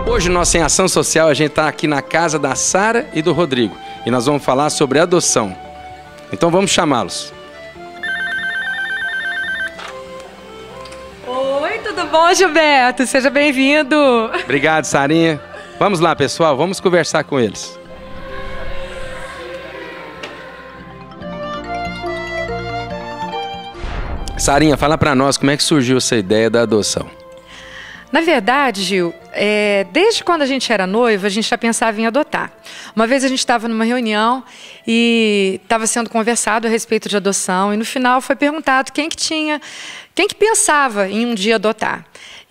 Hoje, nossa Em Ação Social, a gente está aqui na casa da Sara e do Rodrigo. E nós vamos falar sobre adoção. Então vamos chamá-los. Oi, tudo bom, Gilberto? Seja bem-vindo. Obrigado, Sarinha. Vamos lá, pessoal, vamos conversar com eles. Sarinha, fala para nós como é que surgiu essa ideia da adoção. Na verdade, Gil, desde quando a gente era noiva, a gente já pensava em adotar. Uma vez a gente estava numa reunião e estava sendo conversado a respeito de adoção e no final foi perguntado quem que pensava em um dia adotar.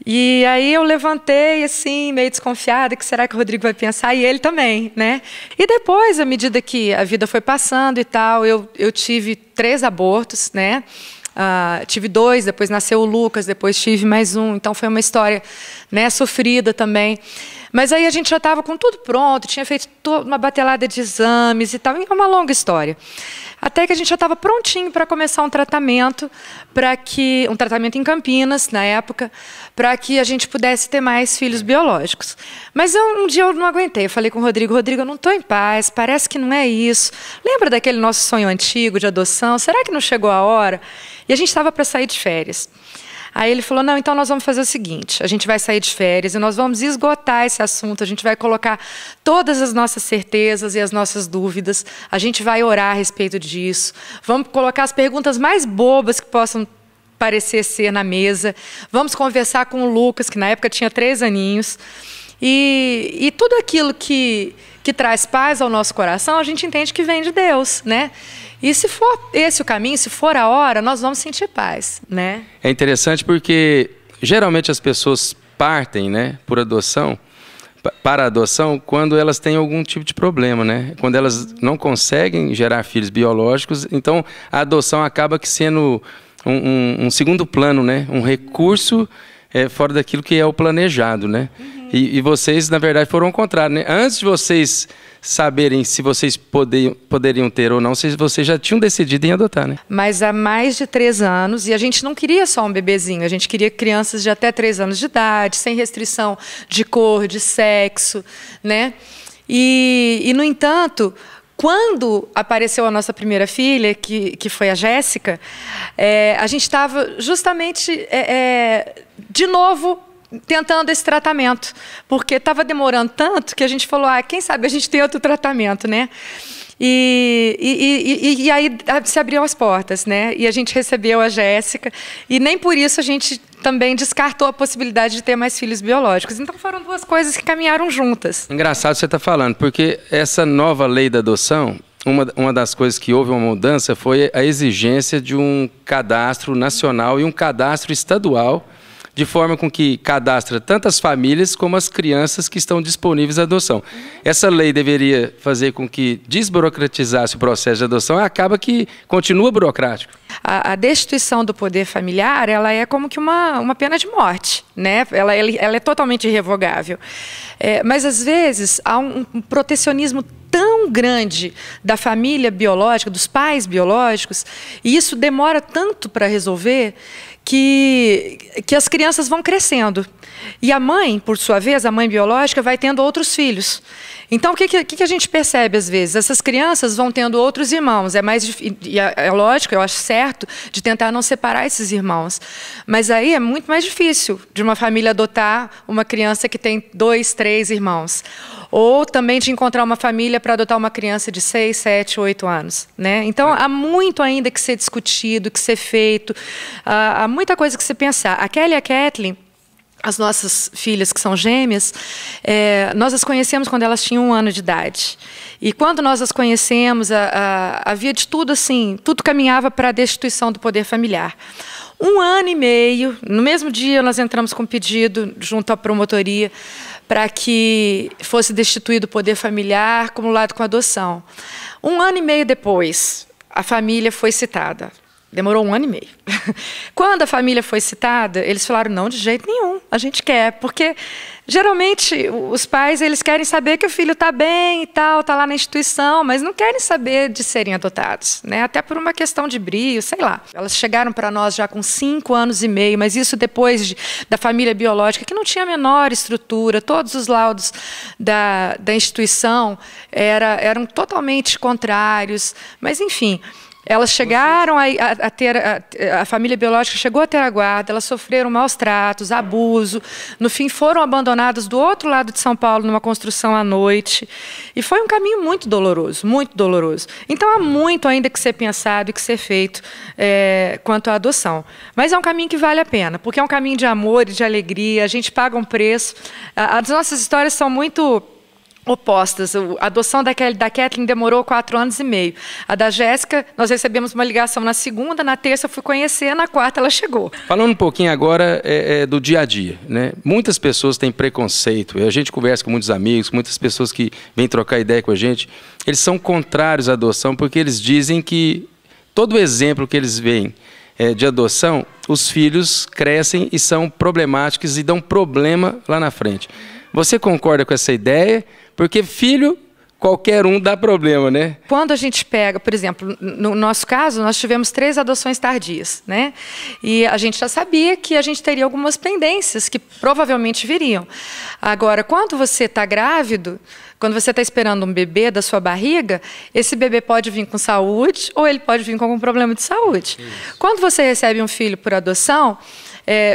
E aí eu levantei assim, meio desconfiada, que será que o Rodrigo vai pensar? E ele também, né? E depois, à medida que a vida foi passando e tal, eu tive 3 abortos, né? Tive 2, depois nasceu o Lucas, depois tive mais um. Então foi uma história, né, sofrida também. Mas aí a gente já estava com tudo pronto, tinha feito uma batelada de exames e tal. É uma longa história. Até que a gente já estava prontinho para começar um tratamento, um tratamento em Campinas, na época, para que a gente pudesse ter mais filhos biológicos. Mas um dia eu não aguentei, eu falei com o Rodrigo, eu não estou em paz, parece que não é isso. Lembra daquele nosso sonho antigo de adoção? Será que não chegou a hora? E a gente estava para sair de férias. Aí ele falou, não, então nós vamos fazer o seguinte, a gente vai sair de férias e nós vamos esgotar esse assunto, a gente vai colocar todas as nossas certezas e as nossas dúvidas, a gente vai orar a respeito disso, vamos colocar as perguntas mais bobas que possam parecer ser na mesa, vamos conversar com o Lucas, que na época tinha 3 aninhos, e tudo aquilo que traz paz ao nosso coração, a gente entende que vem de Deus, né? E se for esse o caminho, se for a hora, nós vamos sentir paz, né? É interessante porque geralmente as pessoas partem, né, para a adoção quando elas têm algum tipo de problema, né? Quando elas não conseguem gerar filhos biológicos, então a adoção acaba que sendo um segundo plano, né? Um recurso fora daquilo que é o planejado, né? E vocês, na verdade, foram ao contrário, né? Antes de vocês saberem se vocês poderiam ter ou não, vocês já tinham decidido em adotar, né? Mas há mais de 3 anos, e a gente não queria só um bebezinho, a gente queria crianças de até 3 anos de idade, sem restrição de cor, de sexo, né? E no entanto, quando apareceu a nossa primeira filha, que foi a Jéssica, a gente estava justamente, de novo, tentando esse tratamento, porque estava demorando tanto que a gente falou, quem sabe a gente tem outro tratamento, né? E aí se abriram as portas, né? E a gente recebeu a Jéssica, e nem por isso a gente também descartou a possibilidade de ter mais filhos biológicos. Então foram 2 coisas que caminharam juntas. Engraçado você estar falando, porque essa nova lei da adoção, uma das coisas que houve uma mudança foi a exigência de um cadastro nacional e um cadastro estadual, de forma com que cadastra tanto as famílias como as crianças que estão disponíveis à adoção. Essa lei deveria fazer com que desburocratizasse o processo de adoção, acaba que continua burocrático. A destituição do poder familiar, ela é como que uma pena de morte, né? Ela é totalmente irrevogável. Mas, às vezes, há um protecionismo tão grande da família biológica, dos pais biológicos, e isso demora tanto para resolver, que as crianças vão crescendo. E a mãe, por sua vez, a mãe biológica, vai tendo outros filhos. Então, o que a gente percebe às vezes? Essas crianças vão tendo outros irmãos. É lógico, eu acho certo, de tentar não separar esses irmãos. Mas aí é muito mais difícil de uma família adotar uma criança que tem 2, 3 irmãos. Ou também de encontrar uma família para adotar uma criança de 6, 7, 8 anos. Né? Então, há muito ainda que ser discutido, que ser feito. Há muita coisa que se pensar. A Kelly e a Kathleen, as nossas filhas que são gêmeas, nós as conhecemos quando elas tinham 1 ano de idade. E quando nós as conhecemos, havia de tudo assim, tudo caminhava para a destituição do poder familiar. 1 ano e meio, no mesmo dia nós entramos com pedido junto à promotoria para que fosse destituído o poder familiar acumulado com a adoção. 1 ano e meio depois, a família foi citada. Demorou 1 ano e meio. Quando a família foi citada, eles falaram, não, de jeito nenhum, a gente quer. Porque, geralmente, os pais eles querem saber que o filho está bem e tal, está lá na instituição, mas não querem saber de serem adotados, né? Até por uma questão de brio, sei lá. Elas chegaram para nós já com 5 anos e meio, mas isso depois da família biológica, que não tinha a menor estrutura, todos os laudos da instituição eram totalmente contrários, mas, enfim... Elas chegaram a ter, a família biológica chegou a ter a guarda, elas sofreram maus tratos, abuso, no fim foram abandonadas do outro lado de São Paulo, numa construção à noite, e foi um caminho muito doloroso, muito doloroso. Então há muito ainda que ser pensado e que ser feito quanto à adoção. Mas é um caminho que vale a pena, porque é um caminho de amor e de alegria, a gente paga um preço, as nossas histórias são muito... opostas. A adoção da Kathleen demorou 4 anos e meio. A da Jéssica, nós recebemos uma ligação na segunda, na terça eu fui conhecer, na quarta ela chegou. Falando um pouquinho agora do dia a dia, né? Muitas pessoas têm preconceito, a gente conversa com muitos amigos, muitas pessoas que vêm trocar ideia com a gente, eles são contrários à adoção porque eles dizem que todo exemplo que eles veem de adoção, os filhos crescem e são problemáticos e dão problema lá na frente. Você concorda com essa ideia? Porque filho, qualquer um dá problema, né? Quando a gente pega, por exemplo, no nosso caso, nós tivemos 3 adoções tardias, né? E a gente já sabia que a gente teria algumas pendências que provavelmente viriam. Agora, quando você está grávido, quando você está esperando um bebê da sua barriga, esse bebê pode vir com saúde ou ele pode vir com algum problema de saúde. Isso. Quando você recebe um filho por adoção,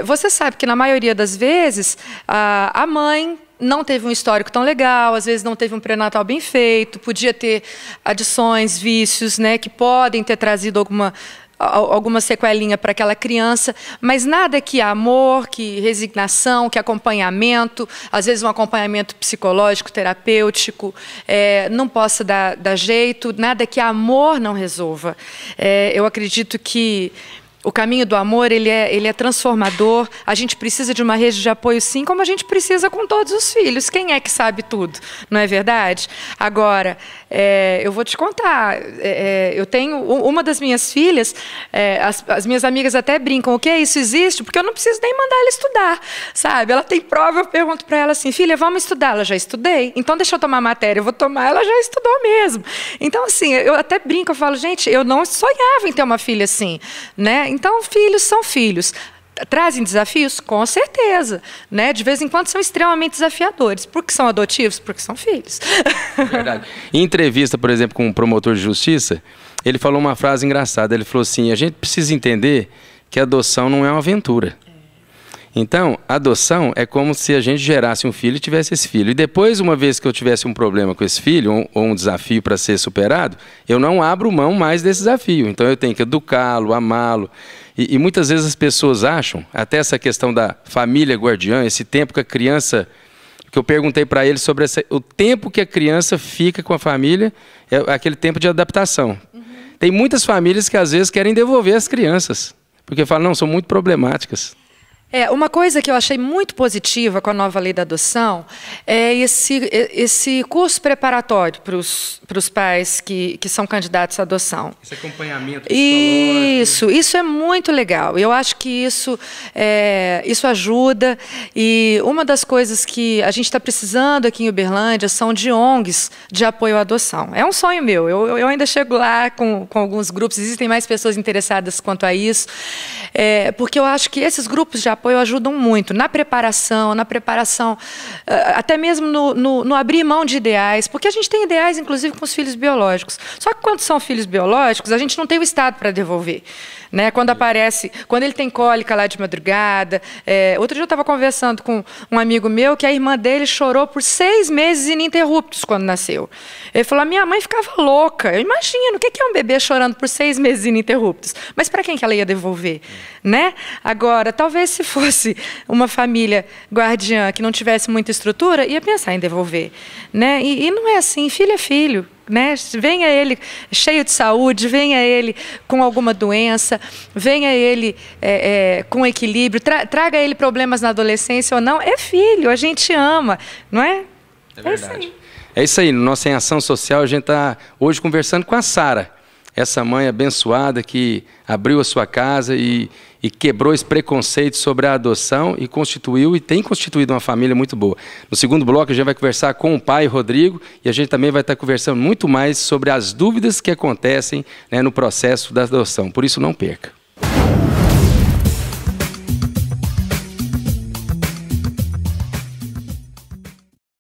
você sabe que na maioria das vezes a mãe não teve um histórico tão legal, às vezes não teve um pré-natal bem feito, podia ter adições, vícios, né, que podem ter trazido alguma sequelinha para aquela criança, mas nada que amor, que resignação, que acompanhamento, às vezes um acompanhamento psicológico, terapêutico, não possa dar jeito, nada que amor não resolva. Eu acredito que o caminho do amor, ele é transformador. A gente precisa de uma rede de apoio, sim, como a gente precisa com todos os filhos. Quem é que sabe tudo? Não é verdade? Agora, eu vou te contar. Eu tenho uma das minhas filhas, as minhas amigas até brincam, o que é isso existe? Porque eu não preciso nem mandar ela estudar, sabe? Ela tem prova, eu pergunto para ela assim, filha, vamos estudar? Ela já estudei? Então deixa eu tomar a matéria, eu vou tomar, ela já estudou mesmo. Então, assim, eu até brinco, eu falo, gente, eu não sonhava em ter uma filha assim, né? Então, filhos são filhos. Trazem desafios? Com certeza. Né? De vez em quando são extremamente desafiadores. Por que são adotivos? Porque são filhos. É verdade. Em entrevista, por exemplo, com um promotor de justiça, ele falou uma frase engraçada. Ele falou assim, a gente precisa entender que a adoção não é uma aventura. Então, a adoção é como se a gente gerasse um filho e tivesse esse filho. E depois, uma vez que eu tivesse um problema com esse filho, ou um desafio para ser superado, eu não abro mão mais desse desafio. Então, eu tenho que educá-lo, amá-lo. E muitas vezes as pessoas acham, até essa questão da família guardiã, esse tempo que a criança... que eu perguntei para ele sobre o tempo que a criança fica com a família, é aquele tempo de adaptação. Uhum. Tem muitas famílias que às vezes querem devolver as crianças, porque falam, não, são muito problemáticas. Uma coisa que eu achei muito positiva com a nova lei da adoção é esse curso preparatório para os pais que são candidatos à adoção. Esse acompanhamento psicológico. Isso é muito legal. Eu acho que isso ajuda. E uma das coisas que a gente está precisando aqui em Uberlândia são de ONGs de apoio à adoção. É um sonho meu. Eu ainda chego lá com alguns grupos, existem mais pessoas interessadas quanto a isso, porque eu acho que esses grupos de apoio ajudam muito na preparação, até mesmo no abrir mão de ideais, porque a gente tem ideais, inclusive, com os filhos biológicos. Só que quando são filhos biológicos, a gente não tem o Estado para devolver. Né? Quando ele tem cólica lá de madrugada. Outro dia eu estava conversando com um amigo meu que a irmã dele chorou por 6 meses ininterruptos quando nasceu. Ele falou, a minha mãe ficava louca. Eu imagino, o que é um bebê chorando por 6 meses ininterruptos? Mas para quem que ela ia devolver? Né? Agora, talvez se fosse uma família guardiã que não tivesse muita estrutura, ia pensar em devolver. Né? E não é assim, filho é filho. Né? Venha ele cheio de saúde, venha ele com alguma doença, venha ele com equilíbrio, traga ele problemas na adolescência ou não, é filho, a gente ama, não é? É verdade. É isso aí, no nosso Em Ação Social, a gente está hoje conversando com a Sara. essa mãe abençoada que abriu a sua casa e quebrou esse preconceito sobre a adoção e constituiu e tem constituído uma família muito boa. No segundo bloco a gente vai conversar com o pai Rodrigo e a gente também vai estar conversando muito mais sobre as dúvidas que acontecem, né, no processo da adoção. Por isso não perca.